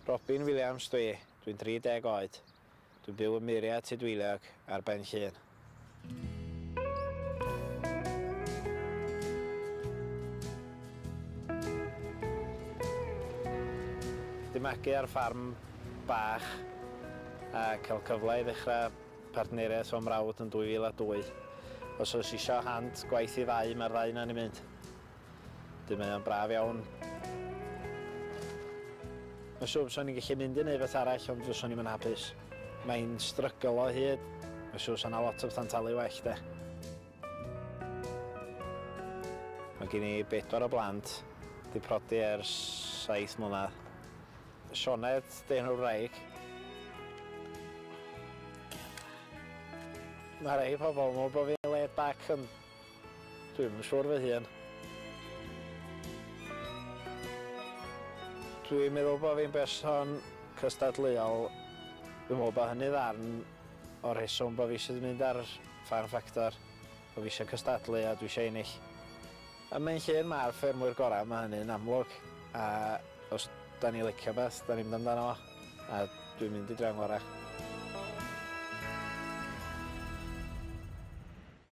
Robin Williams dwi'n 30 oed. Dwi'n byw yn Meiriau Tudweiliog ar ben Llŷn. Dwi'n magu ar ffarm bach a cael cyfle i ddechrau partneriaeth o'n mrawd yn 2002. Os oes eisiau hand gwaith i ddau, mae'r ddau na'n i mynd. Mae o'n braf iawn. Mae'n siŵr bod ni'n gallu mynd i wneud beth arall, ond fyswn ni'n hapus. Mae'n strygl o hyd. Mae'n siŵr bod yna lot o bethau'n talu well, de. Mae gen i 4 o blant. Di prodi ers 7 mlynedd. Sioned, enw wraig. Mae rhai pobl yn meddwl bod fi'n laid back, ond dwi'n siŵr fy hun. Dwi'n meddwl bod fi'n berson cystadluol. Dwi'n meddwl bod hynny ddarn o'r rheswm bod fi eisiau mynd ar Fferm Ffactor, bod fi eisiau cystadlu a dwi eisiau ennill. A Mhen Llŷn mae'r ffermwyr gorau, mae hynny'n amlwg. A os da ni licio beth, da ni'n mynd amdano fo. A dwi'n mynd i dra'n gorau.